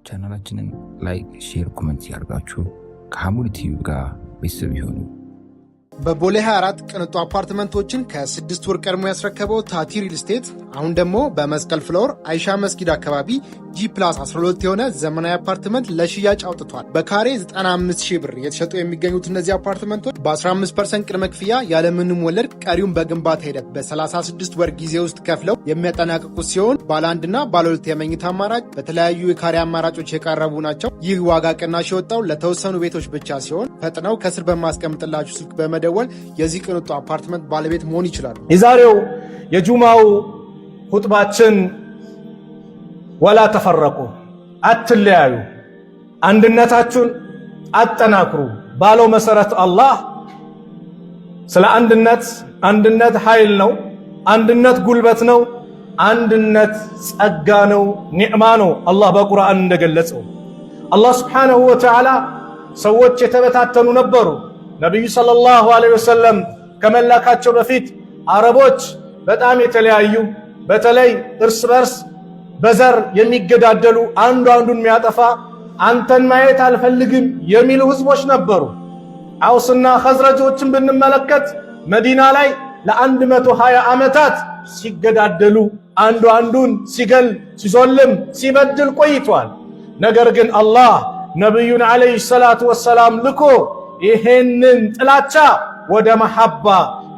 ቻናላችንን ላይክ፣ ሼር፣ ኮሜንት ያርጋችሁ ከሐሙድ ቲዩብ ጋር ቤተሰብ ይሁኑ። በቦሌ 24 ቅንጡ አፓርትመንቶችን ከ6 ወር ቀድሞ ያስረከበው ታቲ ሪል ስቴት አሁን ደግሞ በመስቀል ፍሎር አይሻ መስጊድ አካባቢ G+12 የሆነ ዘመናዊ አፓርትመንት ለሽያጭ አውጥቷል። በካሬ 95,000 ብር የተሸጡ የሚገኙት እነዚህ አፓርትመንቶች በ15% ቅድመ ክፍያ ያለምንም ወለድ ቀሪውን በግንባታ ሂደት በ36 ወር ጊዜ ውስጥ ከፍለው የሚያጠናቅቁት ሲሆን ባለ አንድና ባለ ሁለት የመኝታ አማራጭ በተለያዩ የካሬ አማራጮች የቀረቡ ናቸው። ይህ ዋጋ ቅናሽ የወጣው ለተወሰኑ ቤቶች ብቻ ሲሆን ፈጥነው ከስር በማስቀምጥላችሁ ስልክ በመደወል የዚህ ቅንጡ አፓርትመንት ባለቤት መሆን ይችላሉ። የዛሬው የጁማው ሁጥባችን ወላ ተፈረቁ፣ አትለያዩ፣ አንድነታችሁን አጠናክሩ ባለው መሰረት አላህ ስለ አንድነት ኃይል ነው፣ አንድነት ጉልበት ነው፣ አንድነት ጸጋ ነው፣ ኒዕማ ነው። አላህ በቁርአን እንደገለጸው አላህ ሱብሓነሁ ወተዓላ ሰዎች የተበታተኑ ነበሩ። ነብዩ ሰለላሁ ዐለይሂ ወሰለም ከመላካቸው በፊት አረቦች በጣም የተለያዩ በተለይ እርስ በርስ በዘር የሚገዳደሉ አንዱ አንዱን የሚያጠፋ አንተን ማየት አልፈልግም የሚሉ ህዝቦች ነበሩ። አውስና ኸዝረጆችን ብንመለከት መዲና ላይ ለ120 ዓመታት ሲገዳደሉ አንዱ አንዱን ሲገል ሲዞልም ሲበድል ቆይቷል። ነገር ግን አላህ ነብዩን አለይሂ ሰላቱ ወሰላም ልኮ ይሄንን ጥላቻ ወደ መሐባ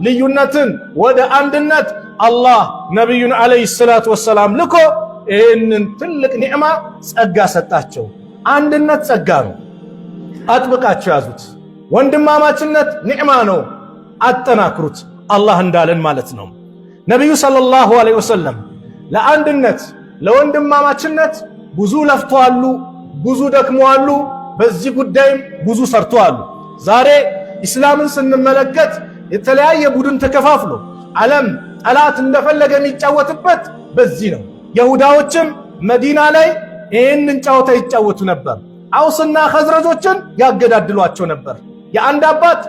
ልዩነትን ወደ አንድነት አላህ ነብዩን አለይሂ ሰላቱ ወሰላም ልኮ ይሄንን ትልቅ ኒዕማ ጸጋ ሰጣቸው። አንድነት ጸጋ ነው፣ አጥብቃችሁ ያዙት። ወንድማማችነት ኒዕማ ነው፣ አጠናክሩት። አላህ እንዳለን ማለት ነው። ነብዩ ሰለላሁ ዐለይሂ ወሰለም ለአንድነት ለወንድማማችነት ብዙ ለፍተዋል፣ ብዙ ደክመዋል። በዚህ ጉዳይም ብዙ ሰርተዋል። ዛሬ ኢስላምን ስንመለከት የተለያየ ቡድን ተከፋፍሎ ዓለም ጠላት እንደፈለገ የሚጫወትበት በዚህ ነው። ይሁዳዎችም መዲና ላይ ይህንን ጨዋታ ይጫወቱ ነበር። አውስና ኸዝረጆችን ያገዳድሏቸው ነበር። የአንድ አባት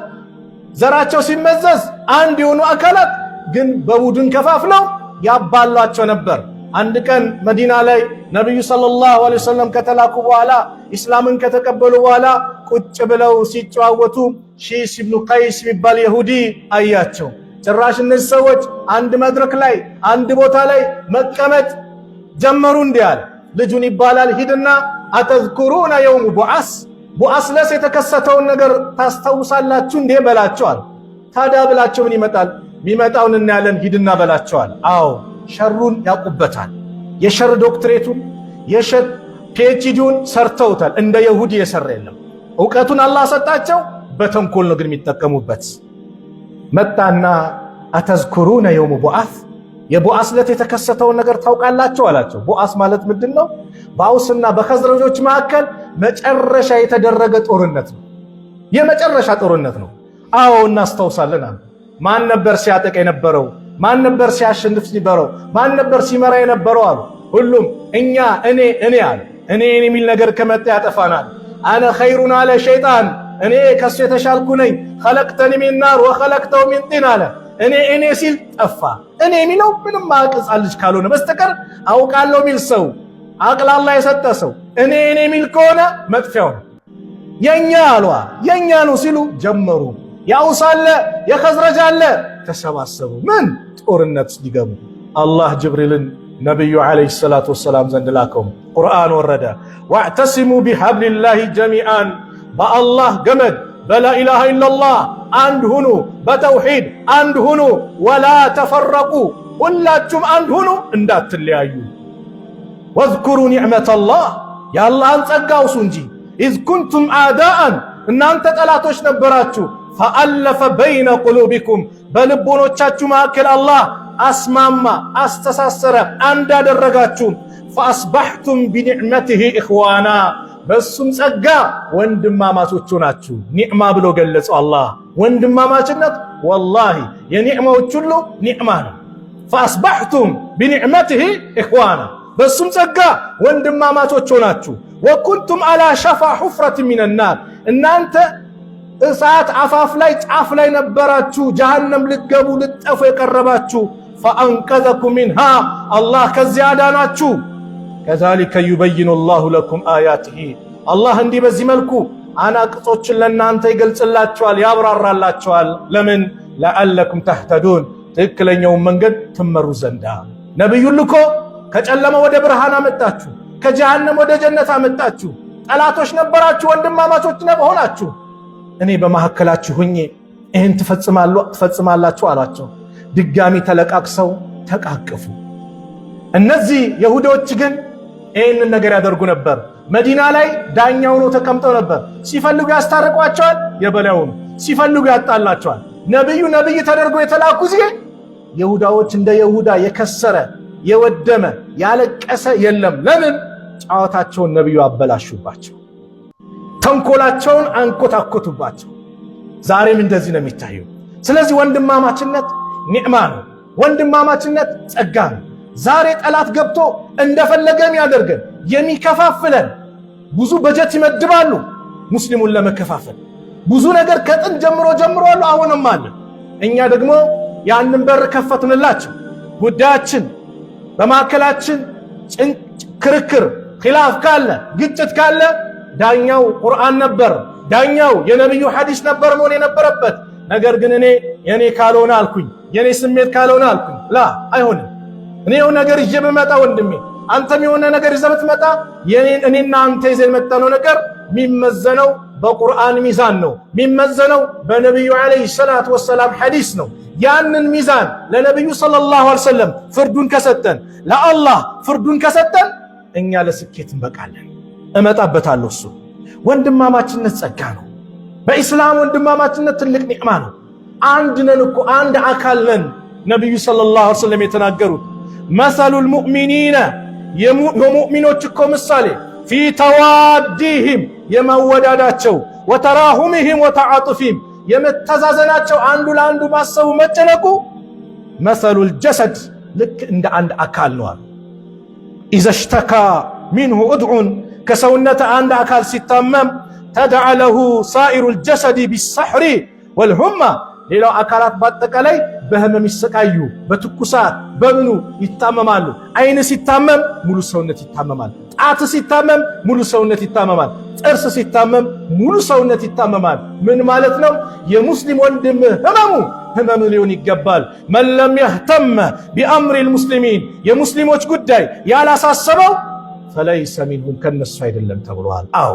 ዘራቸው ሲመዘዝ አንድ የሆኑ አካላት ግን በቡድን ከፋፍለው ያባሏቸው ነበር። አንድ ቀን መዲና ላይ ነብዩ ሰለላሁ ዐለይሂ ወሰለም ከተላኩ በኋላ ኢስላምን ከተቀበሉ በኋላ ቁጭ ብለው ሲጨዋወቱ ሺስ ኢብኑ ቀይስ የሚባል ይሁዲ አያቸው። ጭራሽ እነዚህ ሰዎች አንድ መድረክ ላይ አንድ ቦታ ላይ መቀመጥ ጀመሩ። እንዲህ አለ፣ ልጁን ይባላል ሂድና አተዝኩሩና የውም ቡዓስ ለስ የተከሰተውን ነገር ታስታውሳላችሁ እንዴ በላቸዋል። ታዲያ ብላቸው ምን ይመጣል? ሚመጣውን እናያለን፣ ሂድና በላቸዋል። አዎ ሸሩን ያውቁበታል። የሸር ዶክትሬቱን የሸር ፒኤችዲውን ሰርተውታል። እንደ ይሁዲ የሰራ የለም። ዕውቀቱን አላህ ሰጣቸው፣ በተንኮል ነው ግን የሚጠቀሙበት። መጣና አተዝኩሩነ የውም ቡዓስ የቡዓስ ዕለት የተከሰተውን ነገር ታውቃላችሁ አላቸው። ቡዓስ ማለት ምንድነው? በአውስና በኸዝረጆች መካከል መጨረሻ የተደረገ ጦርነት ነው። የመጨረሻ ጦርነት ነው። አዎ እናስታውሳለን። ማን ነበር ሲያጠቅ የነበረው? ማን ነበር ሲያሸንፍ የነበረው? ማን ነበር ሲመራ የነበረው አሉ። ሁሉም እኛ እኔ አለ። እኔ የሚል ነገር ከመጣ ያጠፋናል። አነ ኸይሩን አለ ሸይጣን፣ እኔ ከሱ የተሻልኩ ነኝ። ኸለቅተኒ ሚን ናር ወኸለቅተሁ ሚን ጢን አለ። እኔ ሲል ጠፋ። እኔ የሚለው ምንም ማቀጻል ልጅ ካልሆነ በስተቀር አውቃለሁ ሚል ሰው አቅላላ የሰጠ ሰው እኔ የሚል ከሆነ መጥፊያው ነው። የኛ አሏ የኛ ነው ሲሉ ጀመሩ። ያውስ አለ የኸዝረጅ አለ ተሰባሰቡ። ምን ጦርነት ሊገቡ አላህ ጅብሪልን ነብዩ አለይሂ ሰላቱ ወሰላም ዘንድ ላከው። ቁርአን ወረደ። ወዕተሲሙ ቢሐብሊላሂ ጀሚዓን በአላህ ገመድ በላኢላሃ ኢላላህ አንድ ሁኑ፣ በተውሂድ አንድ ሁኑ። ወላ ተፈረቁ ሁላችሁም አንድ ሁኑ፣ እንዳትለያዩ። ወዝኩሩ ኒዕመተላህ የአላህን ጸጋ አውሱ እንጂ ኢዝ ኩንቱም አዕዳአን እናንተ ጠላቶች ነበራችሁ። ፈአለፈ በይነ ቁሉቢኩም በልቦኖቻችሁ መካከል አላህ አስማማ፣ አስተሳሰረ፣ አንድ አደረጋችሁ። ፈአስባሕቱም ቢኒዕመቲሂ ኢኽዋና በሱም ጸጋ ወንድማማቾች ናችሁ። ኒዕማ ብሎ ገለጸው አላህ። ወንድማማችነት ወላሂ የኒዕማዎች ሁሉ ኒዕማ ነው። ፈአስባሕቱም ቢኒዕመቲሂ ኢኽዋና በሱም ጸጋ ወንድማማቾች ናችሁ። ወኩንቱም አላ ሸፋ ሑፍረት ሚነናር እናንተ እሳት አፋፍ ላይ ጫፍ ላይ ነበራችሁ። ጀሃነም ልትገቡ ልትጠፉ የቀረባችሁ። ፈአንቀዘኩም ሚንሃ አላህ ከዚያ አዳናችሁ። ከዛሊከ ዩበይኑ ላሁ ለኩም አያቲሂ አላህ እንዲህ በዚህ መልኩ አናቅጾችን ለእናንተ ይገልጽላችኋል ያብራራላችኋል። ለምን? ለዓለኩም ተህተዱን ትክክለኛውን መንገድ ትመሩ ዘንዳ። ነቢዩን ልኮ ከጨለማ ወደ ብርሃን አመጣችሁ፣ ከጀሃነም ወደ ጀነት አመጣችሁ። ጠላቶች ነበራችሁ፣ ወንድማማቾች ሆናችሁ። እኔ በመካከላችሁ ሁኜ ይህን ትፈጽማላችሁ አሏቸው። ድጋሚ ተለቃቅሰው ተቃቀፉ። እነዚህ የሁዶች ግን ይህንን ነገር ያደርጉ ነበር። መዲና ላይ ዳኛ ሆነው ተቀምጠው ነበር። ሲፈልጉ ያስታርቋቸዋል፣ የበላዩን ሲፈልጉ ያጣላቸዋል። ነብዩ ነብይ ተደርገው የተላኩ ጊዜ ይሁዳዎች እንደ ይሁዳ የከሰረ የወደመ ያለቀሰ የለም። ለምን? ጫዋታቸውን ነብዩ አበላሹባቸው፣ ተንኮላቸውን አንኮታኮቱባቸው። ዛሬም እንደዚህ ነው የሚታየው። ስለዚህ ወንድማማችነት ኒዕማ ነው። ወንድማማችነት ጸጋ ነው። ዛሬ ጠላት ገብቶ እንደፈለገን ያደርገን የሚከፋፍለን ብዙ በጀት ይመድባሉ ሙስሊሙን ለመከፋፈል ብዙ ነገር ከጥን ጀምሯሉ። አሁንም አለ። እኛ ደግሞ ያንን በር ከፈትንላቸው። ጉዳያችን በማከላችን ክርክር ኺላፍ ካለ ግጭት ካለ ዳኛው ቁርአን ነበር፣ ዳኛው የነብዩ ሐዲስ ነበር መሆን የነበረበት። ነገር ግን እኔ የኔ ካልሆነ አልኩኝ፣ የኔ ስሜት ካልሆነ አልኩኝ። ላ አይሆንም። እኔ የሆነ ነገር ይዤ ብመጣ ወንድሜ አንተም የሆነ ነገር ይዘህ ብትመጣ እኔና አንተ ይዘን የመጣነው ነገር የሚመዘነው በቁርአን ሚዛን ነው፣ የሚመዘነው በነብዩ አለይሂ ሰላቱ ወሰላም ሐዲስ ነው። ያንን ሚዛን ለነብዩ ሰለላሁ ዐለይሂ ወሰለም ፍርዱን ከሰጠን፣ ለአላህ ፍርዱን ከሰጠን እኛ ለስኬት እንበቃለን። እመጣበታለሁ። እሱ ወንድማማችነት ጸጋ ነው። በኢስላም ወንድማማችነት ትልቅ ኒዕማ ነው። አንድ ነን እኮ አንድ አካል ነን። ነብዩ ሰለላሁ ዐለይሂ ወሰለም የተናገሩት መሰሉል ሙእሚኒነ የሙእሚኖች እኮ ምሳሌ ፊ ተዋዲህም የመወዳዳቸው፣ ወተራሁምህም ወተዓጡፊህም የመተዛዘናቸው፣ አንዱ ለአንዱ ማሰቡ መጨነቁ፣ መሰሉል ጀሰድ ልክ እንደ አንድ አካል ነው። ኢዘ ሽተካ ሚንሁ እድዑን ከሰውነት አንድ አካል ሲታመም ተድዓ ለሁ ሳኢሩል ጀሰዲ ቢሰሕሪ ወልሁማ ሌላው አካላት በአጠቃላይ በህመም ይሰቃዩ፣ በትኩሳት በምኑ ይታመማሉ። አይን ሲታመም ሙሉ ሰውነት ይታመማል። ጣት ሲታመም ሙሉ ሰውነት ይታመማል። ጥርስ ሲታመም ሙሉ ሰውነት ይታመማል። ምን ማለት ነው? የሙስሊም ወንድም ህመሙ ሊሆን ይገባል። መን ለም የህተመ ቢአምሪል ሙስሊሚን የሙስሊሞች ጉዳይ ያላሳሰበው ፈለይሰ ሚንሁም ከነሱ አይደለም ተብሏል። አዎ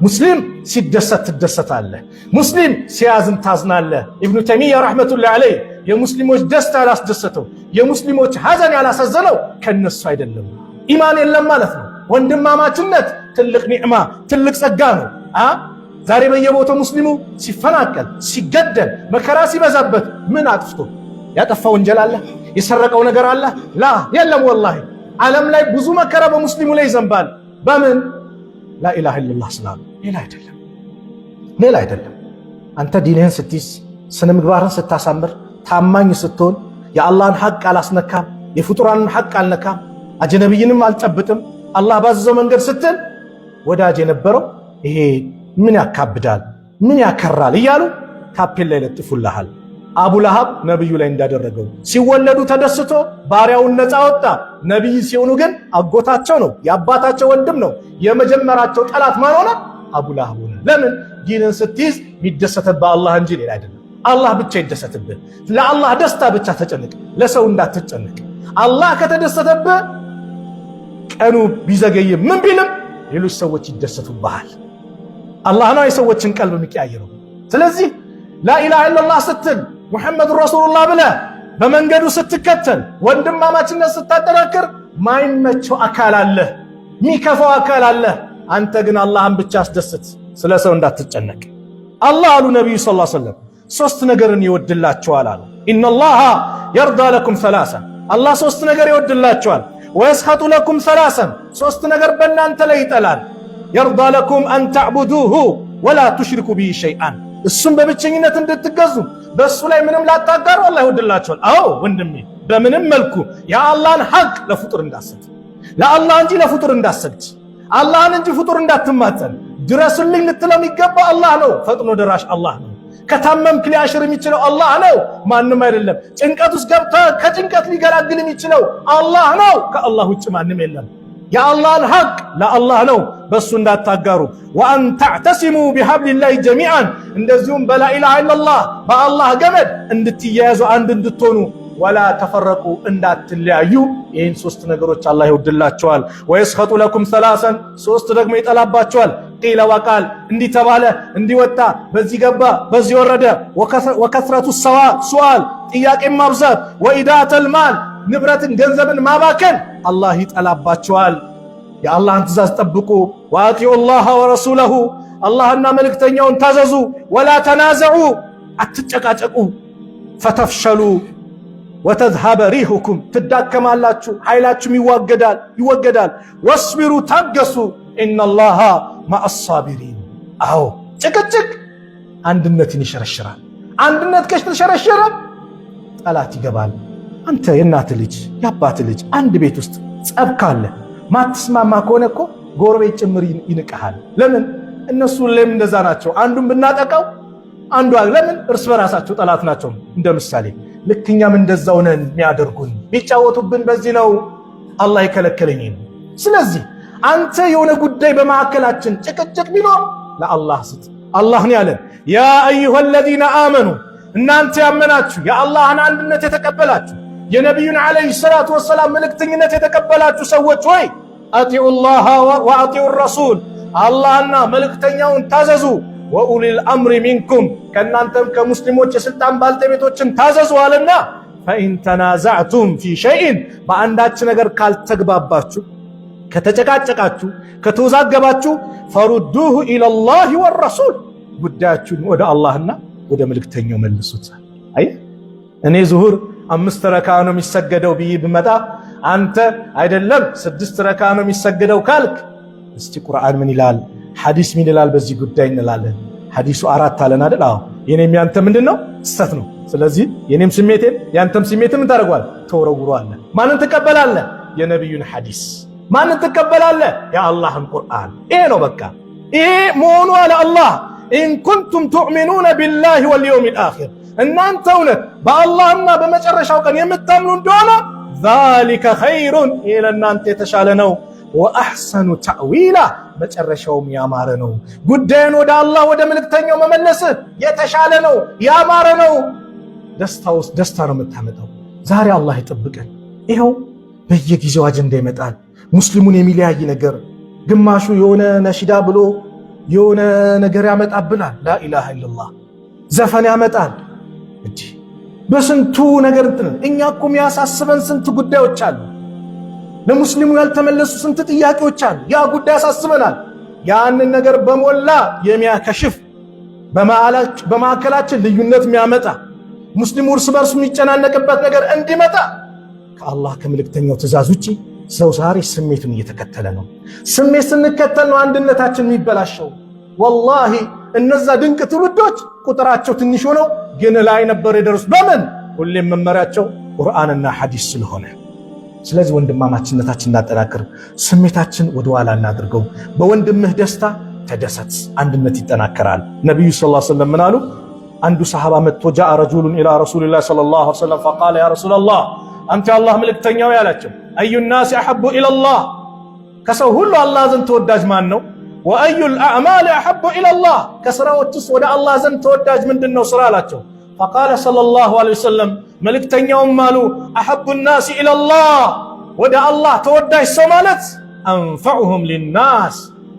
ሙስሊም ሲደሰት ትደሰታለህ፣ ሙስሊም ሲያዝን ታዝናለህ። ኢብኑ ተይሚያ ረሕመቱላሂ ዐለይህ የሙስሊሞች ደስታ ያላስደሰተው የሙስሊሞች ሐዘን ያላሳዘነው ከነሱ አይደለም። ኢማን የለም ማለት ነው። ወንድማማችነት ትልቅ ኒዕማ ትልቅ ጸጋ ነው። ዛሬ በየቦታው ሙስሊሙ ሲፈናቀል ሲገደል መከራ ሲበዛበት ምን አጥፍቶ ያጠፋ ወንጀል አለ? የሰረቀው ነገር አለ? ላ የለም። ወላሂ ዓለም ላይ ብዙ መከራ በሙስሊሙ ላይ ይዘንባል። በምን? ላኢላሃ ኢለላህ ስላሉ፣ ሌላ አይደለም። አንተ ዲንህን ስትይዝ፣ ስነ ምግባርን ስታሳምር፣ ታማኝ ስትሆን፣ የአላህን ሐቅ አላስነካም፣ የፍጡራንን ሐቅ አልነካም፣ አጅነብይንም አልጨብጥም፣ አላህ ባዘዘው መንገድ ስትል ወዳጅ የነበረው ይሄ ምን ያካብዳል ምን ያከራል እያሉ ታፔል ላይ ለጥፉልሃል። አቡ ለሃብ ነብዩ ላይ እንዳደረገው ሲወለዱ ተደስቶ ባሪያውን ነፃ ወጣ። ነብይ ሲሆኑ ግን አጎታቸው ነው፣ የአባታቸው ወንድም ነው። የመጀመራቸው ጠላት ማን ሆነ? አቡ ለሃብ ሆነ። ለምን? ዲንን ስትይዝ የሚደሰትብህ አላህ እንጂ ሌላ አይደለም። አላህ ብቻ ይደሰትብህ። ለአላህ ደስታ ብቻ ተጨነቅ፣ ለሰው እንዳትጨነቅ። አላህ ከተደሰተብህ ቀኑ ቢዘገይም ምን ቢልም ሌሎች ሰዎች ይደሰቱብሃል። አላህ ነው የሰዎችን ቀልብ የሚቀያየረው። ስለዚህ ላኢላሃ ኢለላህ ስትል ሙሐመድ ረሱሉላህ ብለህ በመንገዱ ስትከተል ወንድማማችነት ስታጠናክር ማይመቸው አካል አለ፣ ሚከፋው አካል አለ። አንተ ግን አላህን ብቻ አስደስት፣ ስለ ሰው እንዳትጨነቅ። አላህ አሉ ነብዩ ሰለላሁ ዐለይሂ ወሰለም ሶስት ነገርን ይወድላቸዋል አሉ። ኢነላሃ የርዳ ለኩም ሰላሳ አላህ ሶስት ነገር ይወድላቸዋል። ወየስኸጡ ለኩም ሰላሰን ሶስት ነገር በእናንተ ላይ ይጠላል። የርዳ ለኩም አን ተዕቡዱሁ ወላ ቱሽሪኩ ቢሂ ሸይአን እሱም በብቸኝነት እንድትገዙ በእሱ ላይ ምንም ላታጋሩ አላህ ይወድላቸዋል። አዎ ወንድሜ፣ በምንም መልኩ የአላህን ሐቅ ለፍጡር እንዳሰጥ፣ ለአላህ እንጂ ለፍጡር እንዳሰግድ፣ አላህን እንጂ ፍጡር እንዳትማጸን። ድረሱልኝ ልትለው የሚገባ አላህ ነው። ፈጥኖ ደራሽ አላህ ነው። ከታመምክ ሊያሽር የሚችለው አላህ ነው፣ ማንም አይደለም። ጭንቀት ውስጥ ገብተህ ከጭንቀት ሊገላግል የሚችለው አላህ ነው። ከአላህ ውጭ ማንም የለም። የአላህን ሐቅ ለአላህ ነው በሱ እንዳታጋሩ። ወአን ተዕተሲሙ ቢሐብሊላሂ ጀሚዓን እንደዚሁም በላኢላሃ ኢለላህ በአላህ ገመድ እንድትያያዙ አንድ እንድትሆኑ ወላ ተፈረቁ እንዳትለያዩ። ይህን ሶስት ነገሮች አላህ ይወድላቸዋል። ወየስኸጡ ለኩም ሰላሰን ሶስት ደግሞ ይጠላባቸዋል። ቂለ ወቃል እንዲህ ተባለ እንዲህ ወጣ በዚህ ገባ በዚህ ወረደ። ወከስረቱ ሱአል ጥያቄን ማብዛት። ወኢዳተል ማል ንብረትን ገንዘብን ማባከን አላህ ይጠላባቸዋል። የአላህን ትእዛዝ ጠብቁ። ወአጢዑ ላህ ወረሱለሁ አላህና መልእክተኛውን ታዘዙ። ወላ ተናዘዑ አትጨቃጨቁ። ፈተፍሸሉ ወተዝሀበ ሪሁኩም ትዳከማላችሁ ኃይላችሁም ይወገዳል። ወስቢሩ ታገሱ ኢነላሃ ማአሳቢሪን። አዎ ጭቅጭቅ አንድነትን ይሸረሽራል። አንድነት ከተሸረሸረ ጠላት ይገባል። አንተ የእናት ልጅ የአባት ልጅ አንድ ቤት ውስጥ ጸብ ካለ ማትስማማ ከሆነ እኮ ጎረቤት ጭምር ይንቀሃል። ለምን? እነሱ ለምን እንደዛ ናቸው። አንዱን ብናጠቃው አንዱ ለምን እርስ በራሳቸው ጠላት ናቸው። እንደ ምሳሌ ልክኛም እንደዛው ነን የሚያደርጉን ቢጫወቱብን በዚህ ነው አላህ የከለከለኝ ነው። ስለዚህ አንተ የሆነ ጉዳይ በማዕከላችን ጭቅጭቅ ቢኖር ለአላህ ስጥ። አላህ ነው ያለን ያ አዩሃ الذين آمنوا እናንተ ያመናችሁ የአላህን አንድነት የተቀበላችሁ የነቢዩን ዓለይሂ ሰላቱ ወሰላም መልእክተኝነት የተቀበላችሁ ሰዎች ሆይ አጢዑ ላህ ወአጢዑ ረሱል አላህና መልእክተኛውን ታዘዙ። ወኡሊል አምሪ ሚንኩም ከእናንተም ከሙስሊሞች የስልጣን ባልተቤቶችን ታዘዙ አለና ፈኢን ተናዛዕቱም ፊ ሸይእን በአንዳች ነገር ካልተግባባችሁ ከተጨቃጨቃችሁ ከተወዛገባችሁ ፈሩዱሁ ኢለላሂ ወረሱል ጉዳያችሁን ወደ አላህና ወደ መልእክተኛው መልሱት። አይ እኔ ዙሁር 5 ረካ ነው የሚሰገደው ብዬ ብመጣ አንተ አይደለም 6 ረካ ነው የሚሰገደው ካልክ እስቲ ቁርአን ምን ይላል ሐዲስ ምን ይላል በዚህ ጉዳይ እንላለን። ሐዲሱ 4 አለን አይደል? አዎ የኔም ያንተ ምንድነው ስተት ነው። ስለዚህ የኔም ስሜቴን ያንተም ስሜት ምን ታደርጓል ተወረውሯል። ማንን ትቀበላለህ? የነብዩን ሐዲስ። ማንን ትቀበላለህ? የአላህን ቁርአን። ይሄ ነው በቃ ይሄ መሆኑ አለ አላህ ኢን ኩንቱም ቱእሚኑነ ቢላሂ ወልየውሚል አኺር እናንተ እውነት በአላህና በመጨረሻው ቀን የምታምኑ እንደሆነ ዛሊከ ኸይሩን ይሄ ለእናንተ የተሻለ ነው። ወአሕሰኑ ተዕዊላ መጨረሻውም ያማረ ነው። ጉዳዩን ወደ አላህ ወደ መልእክተኛው መመለስ የተሻለ ነው ያማረ ነው። ደስታ ነው የምታመጣው። ዛሬ አላህ ይጠብቀን። ይኸው በየጊዜው አጀንዳ ይመጣል ሙስሊሙን የሚለያይ ነገር። ግማሹ የሆነ ነሽዳ ብሎ የሆነ ነገር ያመጣብናል። ላኢላሃ ኢለላህ ዘፈን ያመጣል። እንጂ በስንቱ ነገር እኛ እኮ የሚያሳስበን ስንት ጉዳዮች አሉ። ለሙስሊሙ ያልተመለሱ ስንት ጥያቄዎች አሉ። ያ ጉዳይ ያሳስበናል። ያንን ነገር በሞላ የሚያከሽፍ በማዕከላችን ልዩነት የሚያመጣ ሙስሊሙ እርስ በርሱ የሚጨናነቅበት ነገር እንዲመጣ ከአላህ ከመልእክተኛው ትእዛዝ ውጪ ሰው ዛሬ ስሜቱን እየተከተለ ነው። ስሜት ስንከተል ነው አንድነታችን የሚበላሸው። ወላሂ እነዛ ድንቅ ትውልዶች ቁጥራቸው ትንሽ ሆነው ግን ላይ ነበር የደረሱ። በምን? ሁሌም መመሪያቸው ቁርአንና ሐዲስ ስለሆነ። ስለዚህ ወንድማማችነታችን እናጠናክር፣ ስሜታችን ወደ ኋላ እናድርገው። በወንድምህ ደስታ ተደሰት፣ አንድነት ይጠናከራል። ነብዩ ሰለላሁ ዐለይሂ ወሰለም ምን አሉ? አንዱ ሰሃባ መጥቶ ጃአ ረጁሉን ኢላ ረሱሊላህ ሰለላሁ ዐለይሂ ወሰለም ፈቃለ ያ ረሱላላህ አንተ የአላህ መልእክተኛው ያላቸው አዩ ናስ አሐቡ ኢለላህ ከሰው ሁሉ አላህ ዘንድ ተወዳጅ ማን ነው? ወአዩል አዕማል አሐቡ ኢለላህ ከስራዎችስ ወደ አላህ ዘንድ ተወዳጅ ምንድነው ስራ አላቸው። ፈቃለ ሰለላሁ ዐለይሂ ወሰለም መልእክተኛውም አሉ አሐቡ ናስ ኢለላህ ወደ አላህ ተወዳጅ ሰው ማለት አንፈዑሁም ሊናስ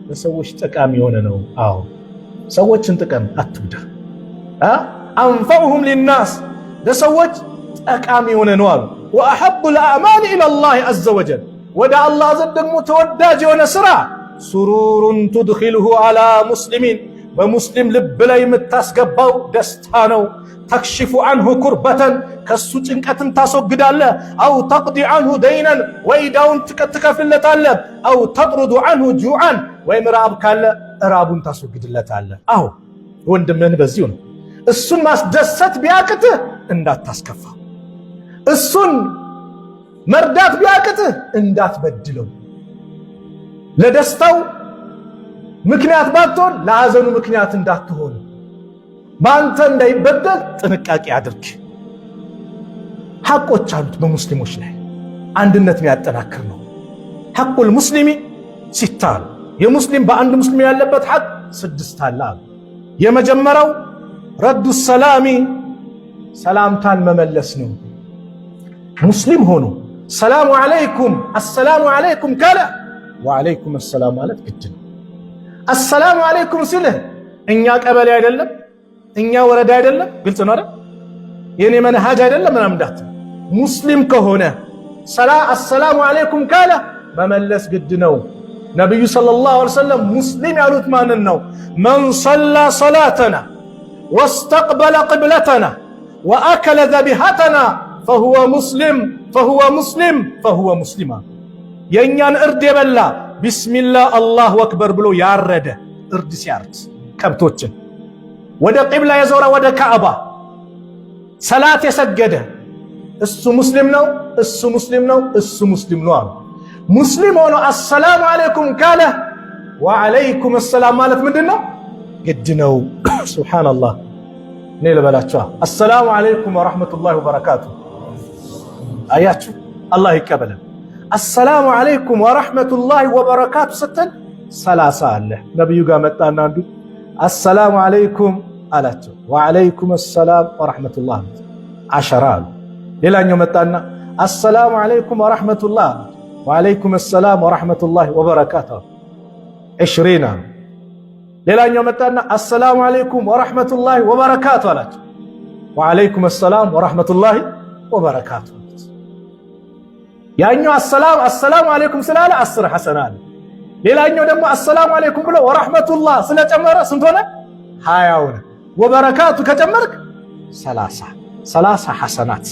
ለሰዎች ጠቃሚ የሆነ ነው። አዎ ሰዎችን ጥቀም አትውዳ። አንፈዑሁም ሊናስ ለሰዎች ጠቃሚ የሆነ ነው አሉ። ወአሐቡል አዕማል ኢለላህ ዐዘ ወጀል ወደ አላህ ዘንድ ደግሞ ተወዳጅ የሆነ ስራ ሱሩሩን ቱድኺሉሁ ዐላ ሙስሊሚን በሙስሊም ልብ ላይ የምታስገባው ደስታ ነው። ተክሽፉ ዐንሁ ኩርበተን ከሱ ጭንቀትን ታስወግዳለህ። አው ተቅዲ ዐንሁ ደይነን ወይ ዕዳውን ትከፍልለታለህ። አው ተጥሩዱ ዐንሁ ጁዓን ወይም ራብ ካለ ራቡን ታስወግድለታለህ። አዎ ወንድምህን በዚሁ ነው። እሱን ማስደሰት ቢያቅትህ እንዳታስከፋ፣ እሱን መርዳት ቢያቅትህ እንዳትበድለው። ለደስታው ምክንያት ባትሆን ለሐዘኑ ምክንያት እንዳትሆን፣ በአንተ እንዳይበደል ጥንቃቄ አድርግ። ሐቆች አሉት በሙስሊሞች ላይ አንድነት የሚያጠናክር ነው። ሐቁል ሙስሊሚ ሲታ አሉ። የሙስሊም በአንድ ሙስሊም ያለበት ሐቅ 6 አለ አሉ። የመጀመሪያው ረዱ ሰላሚ ሰላምታን መመለስ ነው። ሙስሊም ሆኖ ሰላሙ አለይኩም አሰላሙ አለይኩም ካለ ወአለይኩም አሰላም ማለት ግድ ነው። አሰላሙ አለይኩም ሲልህ እኛ ቀበሌ አይደለም እኛ ወረዳ አይደለም፣ ግልጽ ነው አይደል? የኔ መንሃጅ አይደለም ምናምን እንዳት ሙስሊም ከሆነ አሰላሙ አለይኩም ካለ መመለስ ግድ ነው። ነብዩ ሰለላሁ ዐለይሂ ወሰለም ሙስሊም ያሉት ማንን ነው? መን ሰላ ሰላተና ወስተቅበለ ቅብለተና ወአከለ ዘቢሐተና ፈሁወ ሙስሊም ፈሁወ ሙስሊም ፈሁወ ሙስሊማ። የእኛን እርድ የበላ ቢስሚላህ አላሁ አክበር ብሎ ያረደ እርድ ሲያርድ ከብቶችን ወደ ቂብላ የዞረ ወደ ካዕባ ሰላት የሰገደ እሱ ሙስሊም ነው፣ እሱ ሙስሊም ነው፣ እሱ ሙስሊም ነው አሉ። ሙስሊም ሆኖ አሰላሙ አለይኩም ካለ ወአለይኩም አሰላም ማለት ምንድን ነው? ግድ ነው። ሱብሓነላህ። እኔ ልበላችኋ አሰላሙ አለይኩም ወረሕመቱላሂ ወበረካቱ። አያችሁ፣ አላህ ይቀበለን። አሰላሙ አለይኩም ወረሕመቱላሂ ወበረካቱ ስትል 30 አለ። ነቢዩ ጋር መጣና አንዱ አሰላሙ አለይኩም አላቸው። ወአለይኩም አሰላም ወረሕመቱላህ 10 አሉ። ሌላኛው መጣና አሰላሙ አለይኩም ወረሕመቱላህ ወአለይኩም አሰላም ወረሕመቱላሂ ወበረካቱ 20 አሉ። ሌላኛው መጣና አሰላሙ አለይኩም ወረሕመቱላሂ ወበረካቱ አላቸው። ወአለይኩም አሰላም ወረሕመቱላሂ ወበረካቱ። ያኛው አሰላሙ አለይኩም ስላለ 10 ሐሰና አለ። ሌላኛው ደግሞ አሰላሙ አለይኩም ብሎ ወረሕመቱላህ ስለጨመረ ስንት ሆነ? 20 ሆነ። ወበረካቱ ከጨመርክ 30 ሐሰናት።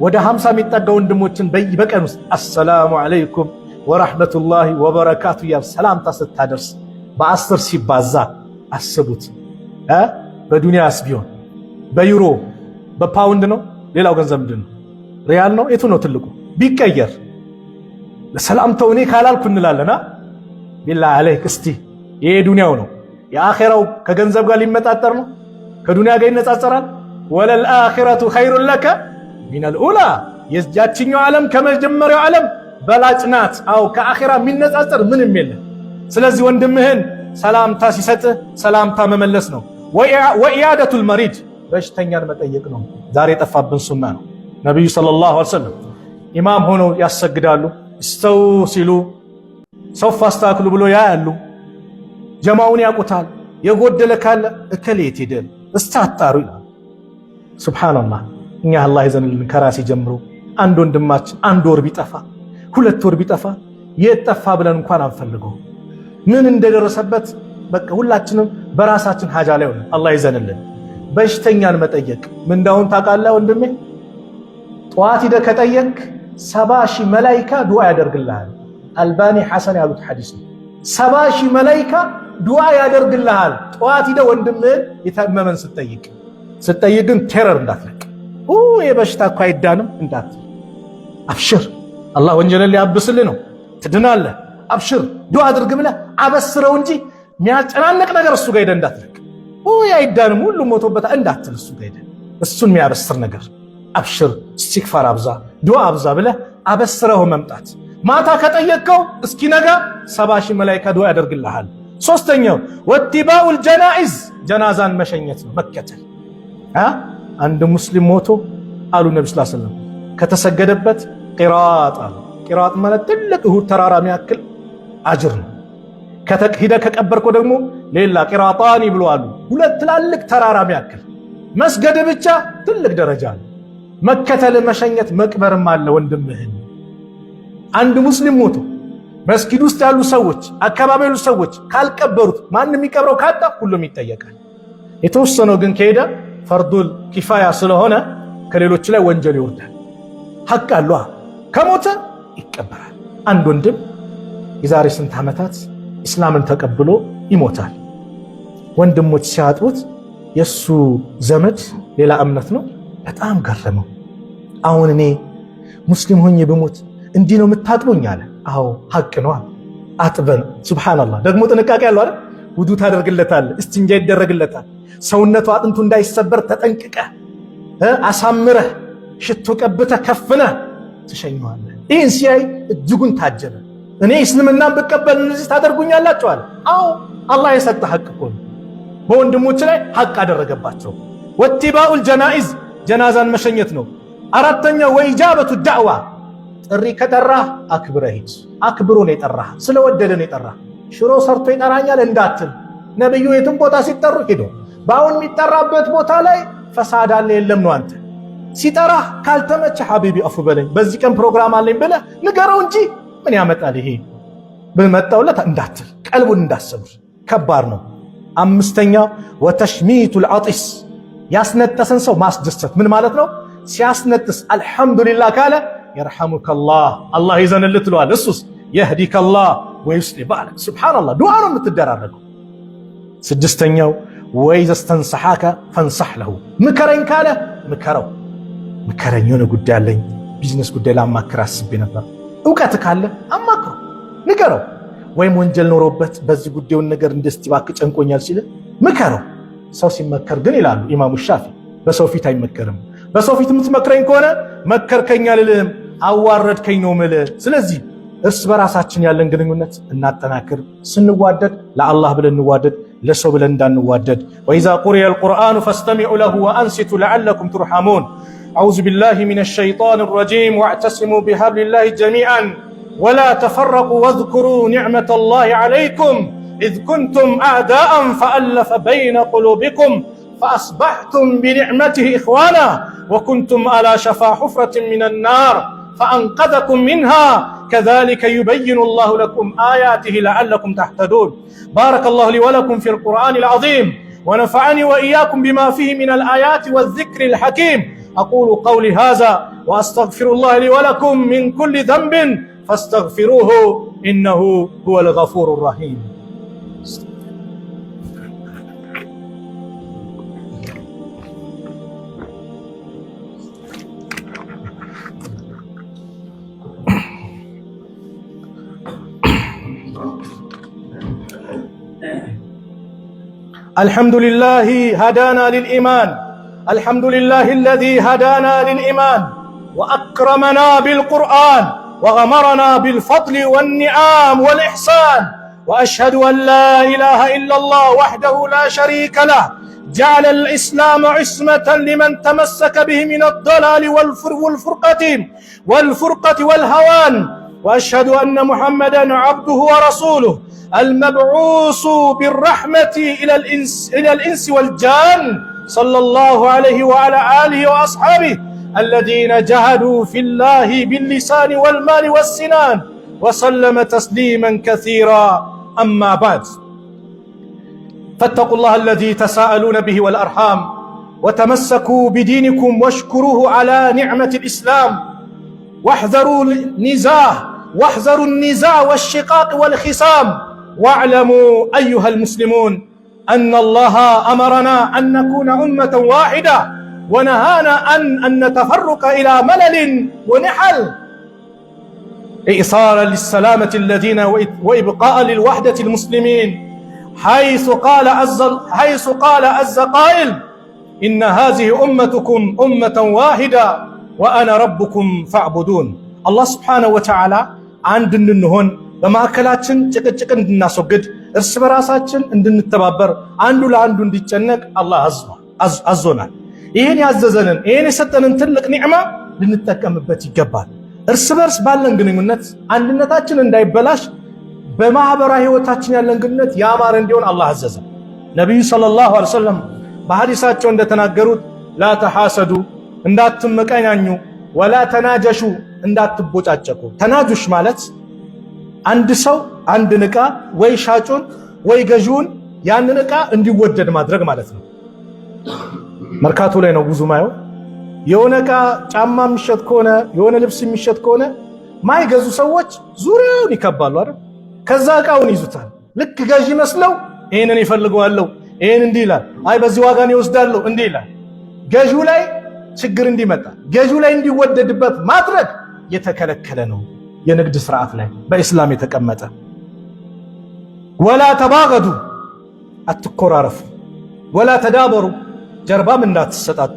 ወደ 50 የሚጠጋ ወንድሞችን በቀን ውስጥ አሰላሙ አለይኩም ወረሕመቱላሂ ወበረካቱ እያል ሰላምታ ስታደርስ በ10 ሲባዛ አስቡት። በዱንያስ ቢሆን በዩሮ በፓውንድ ነው? ሌላው ገንዘብ ምንድን ነው? ሪያል ነው? የቱ ነው ትልቁ? ቢቀየር ለሰላምታው እኔ ካላልኩ እንላለና ቢላህ አለይክ እስቲ ይሄ ዱንያው ነው። የአኺራው ከገንዘብ ጋር ሊመጣጠር ነው? ከዱንያ ጋር ይነጻጸራል? ወለል አኺረቱ ኸይሩን ለከ ሚነል ኡላ። የዛችኛው ዓለም ከመጀመሪያው ዓለም በላጭ ናት። አው ከአኺራ የሚነጻጸር ምንም የለም። ስለዚህ ወንድምህን ሰላምታ ሲሰጥህ ሰላምታ መመለስ ነው። ወኢያደቱል መሪድ በሽተኛን መጠየቅ ነው። ዛሬ የጠፋብን ሱና ነው። ነቢዩ ሰለላሁ ዐለይሂ ወሰለም ኢማም ሆነው ያሰግዳሉ። እስተው ሲሉ ሶፍ አስተካክሉ ብሎ ያያሉ። ጀማውን ያውቁታል። የጎደለ ካለ እከሌት ሄደል እስታጣሩ ይላል። ሱብሃንአላህ። እኛ አላህ ይዘንልን ከራሴ ጀምሮ አንድ ወንድማችን 1 ወር ቢጠፋ 2 ወር ቢጠፋ የት ጠፋ ብለን እንኳን አንፈልገው። ምን እንደደረሰበት በቃ ሁላችንም በራሳችን ሐጃ ላይ ሆነ። አላህ ይዘንልን። በሽተኛን መጠየቅ ምንዳውን ታውቃለህ ወንድሜ? ጠዋት ሂደህ ከጠየቅ 70,000 መላኢካ ዱዓ ያደርግልሃል። አልባኒ ሐሰን ያሉት ሐዲስ ነው። 70,000 መላኢካ ዱዓ ያደርግልሃል። ጠዋት ሂደህ ወንድምህን የታመመን ስትጠይቅ ግን ቴረር እንዳትለቅ። የበሽታ እኮ አይዳንም እንዳት አብሽር፣ አላህ ወንጀልን ሊያብስልህ ነው፣ ትድናለህ። አብሽር ዱዓ አድርግ ብለህ አበስረው እንጂ የሚያጨናንቅ ነገር እሱ ጋር ሄደህ እንዳትለቅ። አይዳንም ሁሉም ሞቶበታል እንዳትል እሱ ጋር ሄደህ እሱን የሚያበስር ነገር አብሽር፣ እስቲግፋር አብዛ፣ ዱዓ አብዛ ብለህ አበስረው መምጣት። ማታ ከጠየቅከው እስኪነጋ 70,000 መላኢካ ዱዓ ያደርግልሃል። ሶስተኛው ወቲባኡል ጀናኢዝ ጀናዛን መሸኘት ነው፣ መከተል። አንድ ሙስሊም ሞቶ አሉ ነብዩ ሰለላሁ ዐለይሂ ወሰለም ከተሰገደበት ቂራጥ አሉ። ቂራጥ ማለት ትልቅ እሁድ ተራራ የሚያክል አጅር ነው። ሂደህ ከቀበርከው ደግሞ ሌላ ቂራጣኒ ብሎ አሉ። 2 ትላልቅ ተራራ የሚያክል መስገድ ብቻ ትልቅ ደረጃ ነው። መከተል፣ መሸኘት፣ መቅበርም አለ ወንድምህን። አንድ ሙስሊም ሞቶ መስጊድ ውስጥ ያሉ ሰዎች፣ አካባቢ ያሉ ሰዎች ካልቀበሩት ማንም የሚቀብረው ካጣ ሁሉም ይጠየቃል። የተወሰነው ግን ከሄደ ፈርዱል ኪፋያ ስለሆነ ከሌሎች ላይ ወንጀል ይወርዳል። ሐቅ አለው። ከሞተ ይቀበራል። አንድ ወንድም የዛሬ ስንት ዓመታት እስላምን ተቀብሎ ይሞታል። ወንድሞች ሲያጥቡት የሱ ዘመድ ሌላ እምነት ነው። በጣም ገረመው። አሁን እኔ ሙስሊም ሆኜ በሞት እንዲህ ነው የምታጥቡኝ አለ። አዎ ሐቅ ነው አጥበን። ሱብሃንአላህ። ደግሞ ጥንቃቄ ያለው አይደል? ውዱ ታደርግለታል፣ እስቲንጃ ይደረግለታል። ሰውነቱ አጥንቱ እንዳይሰበር ተጠንቅቀህ አሳምረህ ሽቶ ቀብተህ ከፍነህ ትሸኘዋለህ። ይህን ሲያይ እጅጉን ታጀበ። እኔ እስልምናን ብቀበል እንደዚህ ታደርጉኛላችሁ አለ። አዎ አላህ የሰጠ ሐቅ እኮ ነው። በወንድሞች ላይ ሐቅ አደረገባቸው። ወትባኡል ጀናኢዝ ጀናዛን መሸኘት ነው። አራተኛው ወኢጃበቱ ዳዕዋ ጥሪ ከጠራህ አክብረህ ሂድ። አክብሮ ነው የጠራህ፣ ስለወደደ ነው የጠራህ። ሽሮ ሰርቶ ይጠራኛል እንዳትል። ነብዩ የትም ቦታ ሲጠሩ ሄዶ በአሁን የሚጠራበት ቦታ ላይ ፈሳድ አለ የለም ነው። አንተ ሲጠራህ ካልተመቸ ሐቢቢ አፉ በለኝ በዚህ ቀን ፕሮግራም አለኝ ብለህ ንገረው እንጂ ምን ያመጣል ይሄ በመጣውለት እንዳትል፣ ቀልቡን እንዳሰብር ከባድ ነው። አምስተኛው ወተሽሚቱል አጢስ ያስነጠሰን ሰው ማስደሰት ምን ማለት ነው? ሲያስነጥስ አልሐምዱሊላህ ካለ የርሐሙከላህ አላህ ይዘንልህ ትለዋል። እሱስ የህዲከላህ ወይስሊህ ባለክ ሱብሃንአላህ ዱዓ ነው የምትደራረገው። ስድስተኛው ወኢዘ ስተንሰሐከ ፈንሰሕ ለሁ ምከረኝ ካለ ምከረው። ምከረኝ የሆነ ጉዳይ አለኝ ቢዝነስ ጉዳይ ላማክር አስቤ ነበር፣ እውቀት ካለ አማክረው ንገረው። ወይም ወንጀል ኖሮበት በዚህ ጉዳዩን ነገር እንደስቲ እባክህ ጨንቆኛል ሲል ምከረው። ሰው ሲመከር ግን ይላሉ ኢማሙ ሻፊ በሰው ፊት አይመከርም። በሰው ፊት የምትመክረኝ ከሆነ መከርከኝ አልልህም፣ አዋረድከኝ ነው የምልህ። ስለዚህ እርስ በራሳችን ያለን ግንኙነት እናጠናክር። ስንዋደድ ለአላህ ብለን እንዋደድ፣ ለሰው ብለን እንዳንዋደድ። ወኢዛ ቁሪየ አልቁርአኑ ፈስተሚዑ ለሁ ወአንሲቱ ለዐለኩም ቱርሐሙን። አዑዙ ቢላሂ ሚነ ሸይጣን ረጂም ወዕተሲሙ ቢሐብሊላሂ ጀሚዐን ወላ ተፈረቁ ወዝኩሩ ኒዕመተላሂ ዐለይኩም ኢዝ ኩንቱም አዕዳአን ፈአለፈ በይነ ቁሉቢኩም ፈአስበሕቱም ቢኒዕመቲሂ ኢኽዋና ወኩንቱም ዐላ ሸፋ ሑፍረትን ሚነ ናር فأنقذكم منها كذلك يبين الله لكم آياته لعلكم تهتدون. بارك الله لي ولكم في القرآن العظيم ونفعني وإياكم بما فيه من الآيات والذكر الحكيم. أقول قولي هذا وأستغفر الله لي ولكم من كل ذنب فاستغفروه إنه هو الغفور الرحيم. الحمد لله هدانا للإيمان. الحمد لله الذي هدانا للإيمان وأكرمنا بالقرآن وغمرنا بالفضل والنعام والإحسان. وأشهد أن لا إله إلا الله وحده لا شريك له جعل الإسلام عصمة لمن تمسك به من الضلال والفرقة والهوان. وأشهد أن محمدا عبده ورسوله المبعوث بالرحمة إلى الإنس والجان صلى الله عليه وعلى آله وأصحابه الذين جاهدوا في الله باللسان والمال والسنان وسلم تسليما كثيرا. أما بعد فاتقوا الله الذي تساءلون به والأرحام وتمسكوا بدينكم واشكروه على نعمة الإسلام واحذروا النزاع والشقاق والخصام. واعلموا أيها المسلمون أن الله أمرنا أن نكون أمة واحدة ونهانا أن نتفرق إلى ملل ونحل إيصالا للسلامة الذين وإبقاء للوحدة المسلمين حيث قال عز قائل إن هذه أمتكم أمة واحدة وأنا ربكم فاعبدون. الله سبحانه وتعالى عند النهون በማዕከላችን ጭቅጭቅ እንድናስወግድ እርስ በራሳችን እንድንተባበር አንዱ ለአንዱ እንዲጨነቅ አላህ አዞናል። ይህን ያዘዘንን ይህን የሰጠንን ትልቅ ኒዕማ ልንጠቀምበት ይገባል። እርስ በርስ ባለን ግንኙነት አንድነታችን እንዳይበላሽ በማህበራዊ ህይወታችን ያለን ግንኙነት ያማረ እንዲሆን አላህ አዘዘ። ነቢዩ ሰለላሁ ዐለይሂ ወሰለም በሐዲሳቸው እንደተናገሩት ላ ተሐሰዱ እንዳትመቀኛኙ፣ ወላ ተናጀሹ እንዳትቦጫጨቁ። ተናጁሽ ማለት አንድ ሰው አንድን ዕቃ ወይ ሻጩን ወይ ገዢውን ያንን ዕቃ እንዲወደድ ማድረግ ማለት ነው። መርካቶ ላይ ነው ብዙ ማየው። የሆነ ዕቃ ጫማ የሚሸጥ ከሆነ የሆነ ልብስ የሚሸጥ ከሆነ ማይገዙ ሰዎች ዙሪያውን ይከባሉ አይደል? ከዛ ዕቃውን ይዙታል። ልክ ገዢ መስለው ይሄንን ይፈልገዋለሁ፣ ይሄን እንዲህ ይላል፣ አይ በዚህ ዋጋ ነው ይወስዳለሁ እንዲህ ይላል። ገዢው ላይ ችግር እንዲመጣ ገዢው ላይ እንዲወደድበት ማድረግ የተከለከለ ነው። የንግድ ስርዓት ላይ በእስላም የተቀመጠ። ወላ ተባገዱ አትኮራረፉ፣ ወላ ተዳበሩ ጀርባም እንዳትሰጣጡ፣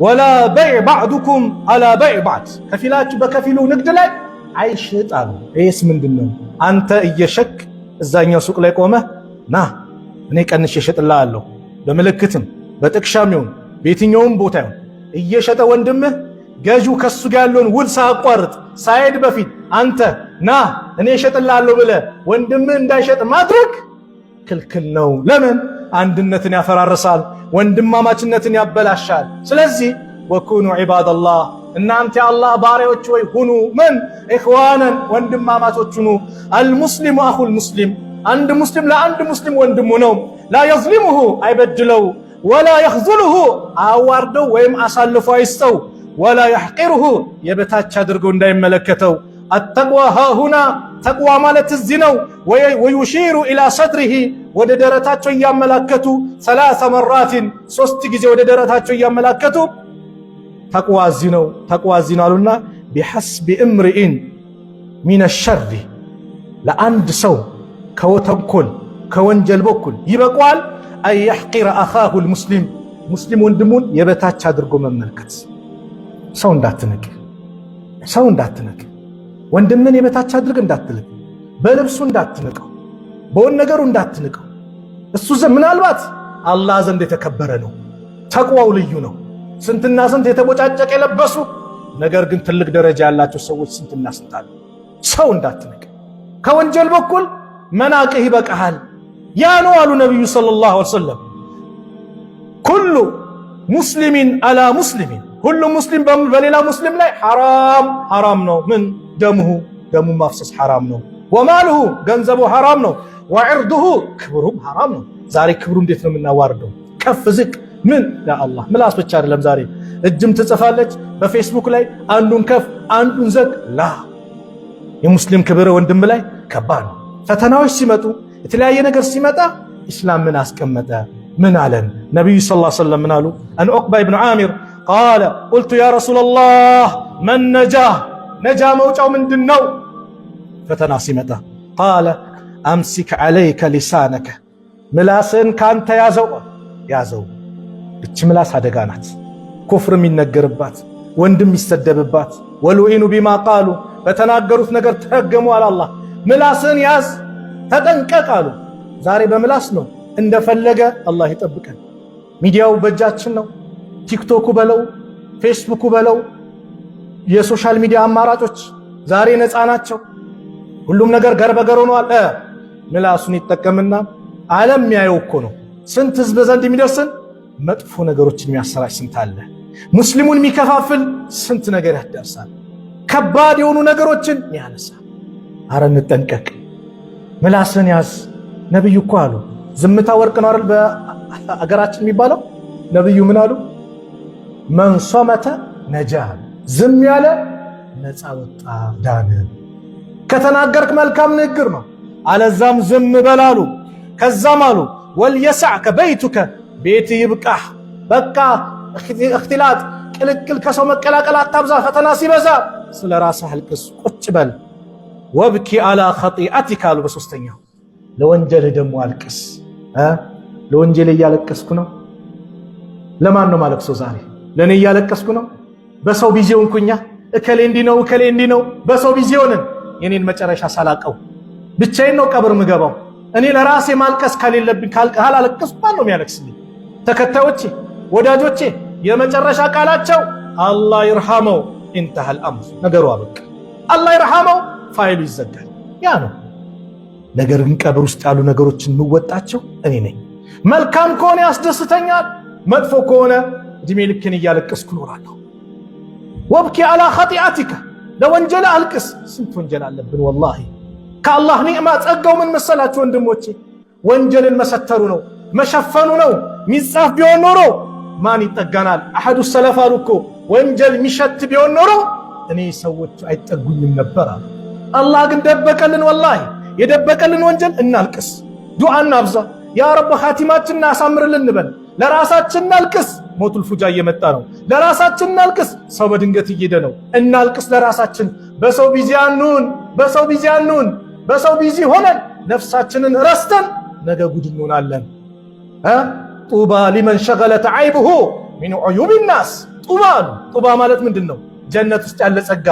ወላ በይዕ ባዕዱኩም አላ በይዕ ባዕድ ከፊላችሁ በከፊሉ ንግድ ላይ አይሽጣሉ። ይሄስ ምንድነው? አንተ እየሸክ እዛኛው ሱቅ ላይ ቆመህ ና እኔ ቀንሼ እሸጥልሃለሁ በምልክትም በጥቅሻም ይሁን በየትኛውም ቦታ ይሁን እየሸጠ ወንድምህ ገዢው ከሱ ጋር ያለውን ውል ሳያቋርጥ ሳይሄድ በፊት አንተ ና እኔ እሸጥልሃለሁ ብለህ ወንድምህ እንዳይሸጥ ማድረግ ክልክል ነው። ለምን? አንድነትን ያፈራርሳል፣ ወንድማማችነትን ያበላሻል። ስለዚህ ወኩኑ ዒባደላህ እናንተ የአላህ ባሪያዎች ወይ ሁኑ ምን ኢኽዋነን ወንድማማቾች ሁኑ። አልሙስሊሙ አኹል ሙስሊም አንድ ሙስሊም ለአንድ ሙስሊም ወንድሙ ነው። ላ የዝሊሙሁ አይበድለው፣ ወላ የኽዙልሁ አዋርደው ወይም አሳልፎ አይስጠው፣ ወላ የሕቂሩሁ የበታች አድርገው እንዳይመለከተው። አተቅዋ ሃሁና ተቅዋ ማለት እዚህ ነው። ወዩሺሩ ኢላ ሰድሪሂ ወደ ደረታቸው እያመላከቱ ሰላሰ መራትን 3 ጊዜ ወደ ደረታቸው እያመላከቱ ተቅዋ እዚህ ነው አሉና ቢሐስቢ እምርኢን ሚነ ሸሪ ለአንድ ሰው ከወተንኮል ከወንጀል በኩል ይበቋል አን የሕቂረ አኻሁ ልሙስሊም ሙስሊም ወንድሙን የበታች አድርጎ መመልከት። ሰው እንዳትነቅ ወንድምን የበታች አድርግ እንዳትልቅ፣ በልብሱ እንዳትንቀው፣ በወን ነገሩ እንዳትንቀው። እሱ ምናልባት አላህ ዘንድ የተከበረ ነው፣ ተቅዋው ልዩ ነው። ስንትና ስንት የተቦጫጨቀ የለበሱ ነገር ግን ትልቅ ደረጃ ያላቸው ሰዎች ስንትና ስንት አሉ። ሰው እንዳትንቅ፣ ከወንጀል በኩል መናቅህ ይበቃሃል። ያ ነው አሉ ነቢዩ ሰለላሁ ዐለይሂ ወሰለም ኩሉ ሙስሊሚን አላ ሙስሊሚን ሁሉም ሙስሊም በሌላ ሙስሊም ላይ ሐራም ነው። ምን ደሙ ማፍሰስ ሐራም ነው። ወማልሁ ገንዘቡ ሐራም ነው። ወዕርዱሁ ክብሩም ሐራም ነው። ዛሬ ክብሩ እንዴት ነው የምናዋርደው? ከፍ ዝቅ ምን ያ አላህ ምላስ ብቻ አይደለም። ዛሬ እጅም ትጽፋለች በፌስቡክ ላይ አንዱን ከፍ አንዱን ዘቅ። ላ የሙስሊም ክብር ወንድም ላይ ከባድ ነው። ፈተናዎች ሲመጡ የተለያየ ነገር ሲመጣ ኢስላም ምን አስቀመጠ? ምን አለን? ነቢዩ ሰለላሁ ዐለይሂ ወሰለም ምን አሉ? አን ዑቅባ ብን ዓሚር ቃለ ቁልቱ ያ ረሱለላህ መን ነጃ መውጫው ምንድን ነው? ፈተና ሲመጣ ቃለ አምሲክ ዓለይከ ሊሳነከ ምላስን ካንተ ያዘው። እች ምላስ አደጋ ናት። ኩፍር የሚነገርባት፣ ወንድም የሚሰደብባት። ወሉኢኑ ቢማ ቃሉ በተናገሩት ነገር ተረገሙ አለ አላህ። ምላስን ያዝ ተጠንቀቅ አሉ። ዛሬ በምላስ ነው እንደፈለገ። አላህ ይጠብቀን። ሚዲያው በእጃችን ነው። ቲክቶኩ በለው ፌስቡኩ በለው የሶሻል ሚዲያ አማራጮች ዛሬ ነፃ ናቸው። ሁሉም ነገር ገር በገር ሆኗል። ምላሱን ይጠቀምና ዓለም የሚያየው እኮ ነው። ስንት ህዝብ ዘንድ የሚደርስን መጥፎ ነገሮችን የሚያሰራጭ ስንት አለ። ሙስሊሙን የሚከፋፍል ስንት ነገር ያደርሳል። ከባድ የሆኑ ነገሮችን ያነሳ። አረ እንጠንቀቅ። ምላስን ያዝ። ነብዩ እኮ አሉ ዝምታ ወርቅ ነው አይደል በአገራችን የሚባለው። ነብዩ ምን አሉ? መን ሶመተ ነጃ፣ ዝም ያለ ነፃ ወጣ ዳነ። ከተናገርክ መልካም ንግግር ነው፣ አለዛም ዝም በላሉ። ከዛም አሉ ወልየስዐከ በይቱከ፣ ቤት ይብቃህ። በቃ እክትላጥ ቅልቅል ከሰው መቀላቀል አታብዛ። ፈተና ሲበዛ ስለ ራስህ አልቅስ፣ ቁጭ በል። ወብኪ አላ ኸጢአቲከ አሉ በሶስተኛው ለወንጀልህ ደግሞ አልቅስ። ለወንጀል እያለቀስኩ ነው። ለማን ነው ማለቅሰው? ዛሬ ለኔ እያለቀስኩ ነው። በሰው ቢዚ ሆንኩኛ። እከሌ እንዲህ ነው እከሌ እንዲህ ነው። በሰው ቢዚ ሆነን የኔን መጨረሻ ሳላቀው ብቻዬን ነው ቀብር ምገባው። እኔ ለራሴ ማልቀስ ከሌለብኝ ካላለቀስኩ ማን ነው የሚያለቅስልኝ? ተከታዮቼ ወዳጆቼ የመጨረሻ ቃላቸው አላህ ይርሐመው ኢንተሃል አምር፣ ነገሩ አበቃ። አላህ ይርሐመው ፋይሉ ይዘጋል። ያ ነው። ነገር ግን ቀብር ውስጥ ያሉ ነገሮችን የምወጣቸው እኔ ነኝ። መልካም ከሆነ ያስደስተኛል፣ መጥፎ ከሆነ እድሜ ልክን እያለቀስኩ እኖራለሁ። ወብኪ አላ ኸጢአቲከ፣ ለወንጀል አልቅስ። ስንት ወንጀል አለብን ወላሂ። ከአላህ ኒዕማ ጸጋው ምን መሰላችሁ ወንድሞቼ? ወንጀልን መሰተሩ ነው፣ መሸፈኑ ነው። ሚጻፍ ቢሆን ኖሮ ማን ይጠጋናል? አሐዱ ሰለፍ አሉ እኮ ወንጀል ሚሸት ቢሆን ኖሮ እኔ ሰዎች አይጠጉኝም ነበር አሉ። አላህ ግን ደበቀልን። ወላሂ የደበቀልን ወንጀል እናልቅስ፣ ዱዓ እናብዛ። ያ ረብ ኻቲማችንን አሳምርልን እንበል። ለራሳችን እናልቅስ። ሞቱል ፉጃ እየመጣ ነው። ለራሳችን እናልቅስ። ሰው በድንገት እየሄደ ነው። እናልቅስ ለራሳችን። በሰው ቢዚ አንሁን፣ በሰው ቢዚ ሆነን ነፍሳችንን ረስተን ነገ ጉድ እንሆናለን። ጡባ ሊመን ሸገለት ዐይብሁ ሚን ዑዩብ ናስ። ጡባ ማለት ምንድን ነው? ጀነት ውስጥ ያለ ጸጋ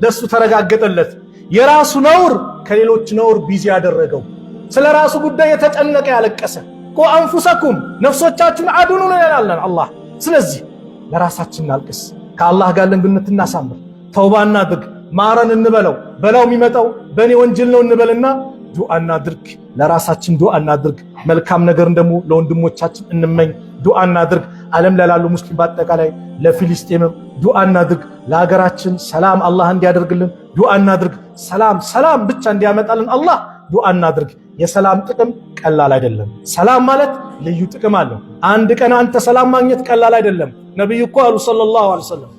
ለሱ ተረጋገጠለት። የራሱ ነውር ከሌሎች ነውር ቢዚ ያደረገው ስለ ራሱ ጉዳይ የተጨነቀ ያለቀሰ ቆ አንፉሰኩም ነፍሶቻችሁን አድኑ ነው ያላለን አላህ። ስለዚህ ለራሳችን እናልቅስ፣ ከአላህ ጋር ግንኙነት እናሳምር፣ ተውባ እናድርግ፣ ማረን እንበለው። በላው የሚመጣው በእኔ ወንጀል ነው እንበልና ዱዓ እናድርግ፣ ለራሳችን ዱዓ እናድርግ። መልካም ነገር ደግሞ ለወንድሞቻችን እንመኝ፣ ዱዓ እናድርግ። ዓለም ላይ ላሉ ሙስሊም በአጠቃላይ ለፊልስጤምም ዱዓ እናድርግ። ለሀገራችን ሰላም አላህ እንዲያደርግልን ዱዓ እናድርግ። ሰላም ብቻ እንዲያመጣልን አላህ ዱዓ እናድርግ። የሰላም ጥቅም ቀላል አይደለም። ሰላም ማለት ልዩ ጥቅም አለው። አንድ ቀን አንተ ሰላም ማግኘት ቀላል አይደለም። ነብዩ እኮ አሉ ሰለላሁ ዐለይሂ ወሰለም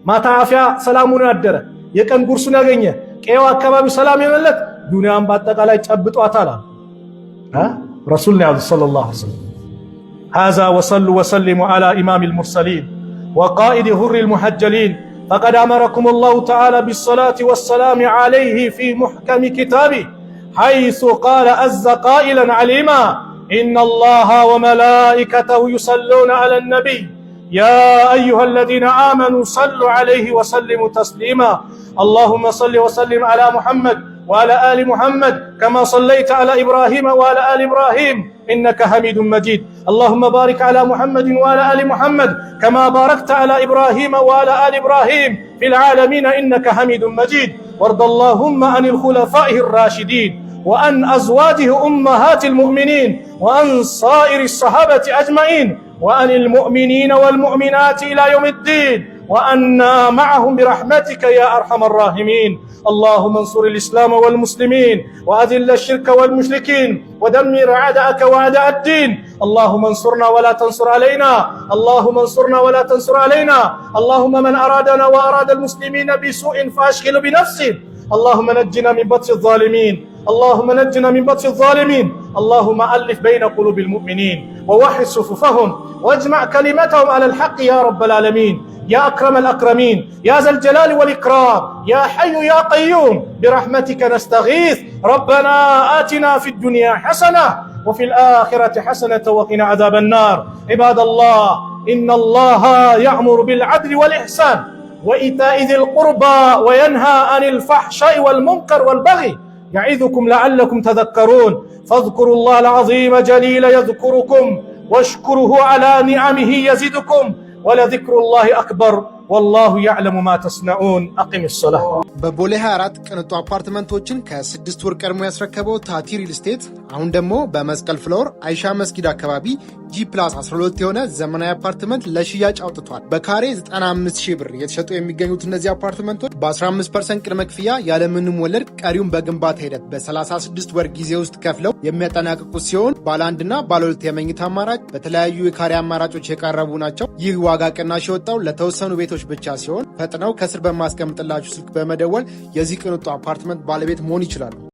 ማታ አፍያ ሰላሙን ያደረ የቀን ጉርሱን ያገኘ ቀየው አካባቢ ሰላም የመለት ዱንያን በአጠቃላይ ጨብጧታል ረሱል ነው ሰለላሁ ዐለይሂ ወሰለም። هذا وصلوا وسلموا على إمام المرسلين وقائد هر المحجلين فقد أمركم الله تعالى بالصلاة والسلام عليه في محكم كتابه حيث قال عز قائلا عليما إن الله وملائكته يصلون على النبي يا أيها الذين آمنوا صلوا عليه وسلموا تسليما اللهم صل وسلم على محمد وعلى آل محمد كما صليت على إبراهيم وعلى آل إبراهيم إنك حميد مجيد اللهم بارك على محمد وعلى آل محمد كما باركت على إبراهيم وعلى آل إبراهيم في العالمين إنك حميد مجيد وارض اللهم عن الخلفاء الراشدين وعن أزواجه أمهات المؤمنين وعن صائر الصحابة أجمعين وعن المؤمنين والمؤمنات إلى يوم الدين وأنا معهم برحمتك يا أرحم الراحمين اللهم انصر الإسلام والمسلمين وأذل الشرك والمشركين ودمر أعداءك وأعداء الدين اللهم انصرنا ولا تنصر علينا اللهم انصرنا ولا تنصر علينا اللهم من أرادنا وأراد المسلمين بسوء فأشغل بنفسه اللهم نجنا من بطش الظالمين اللهم نجنا من بطش الظالمين اللهم ألف بين قلوب المؤمنين ووحد صفوفهم واجمع كلمتهم على الحق يا رب العالمين يا أكرم الأكرمين يا ذا الجلال والإكرام يا حي يا قيوم برحمتك نستغيث ربنا آتنا في الدنيا حسنة وفي الآخرة حسنة وقنا عذاب النار عباد الله إن الله يأمر بالعدل والإحسان وإيتاء ذي القربى وينهى عن الفحشاء والمنكر والبغي يعظكم لعلكم تذكرون فاذكروا الله العظيم جليل يذكركم واشكره على نعمه يزدكم ولذكر الله أكبر والله يعلم ما تصنعون أقم الصلاة በቦሌ 24 ቅንጡ አፓርትመንቶችን ከ6 ወር ቀድሞ ያስረከበው ታቲ ሪል ስቴት አሁን ደግሞ በመስቀል ፍሎር አይሻ መስጊድ አካባቢ G+12 የሆነ ዘመናዊ አፓርትመንት ለሽያጭ አውጥቷል። በካሬ 95,000 ብር የተሸጡ የሚገኙት እነዚህ አፓርትመንቶች በ15% ቅድመ ክፍያ ያለምንም ወለድ ቀሪውን በግንባታ ሂደት በ36 ወር ጊዜ ውስጥ ከፍለው የሚያጠናቅቁት ሲሆን ባለ 1 እና ባለ 2 የመኝታ አማራጭ በተለያዩ የካሬ አማራጮች የቀረቡ ናቸው። ይህ ዋጋ ቅናሽ የወጣው ለተወሰኑ ቤቶች ብቻ ሲሆን ፈጥነው ከስር በማስቀምጥላችሁ ስልክ በመደወል የዚህ ቅንጡ አፓርትመንት ባለቤት መሆን ይችላሉ።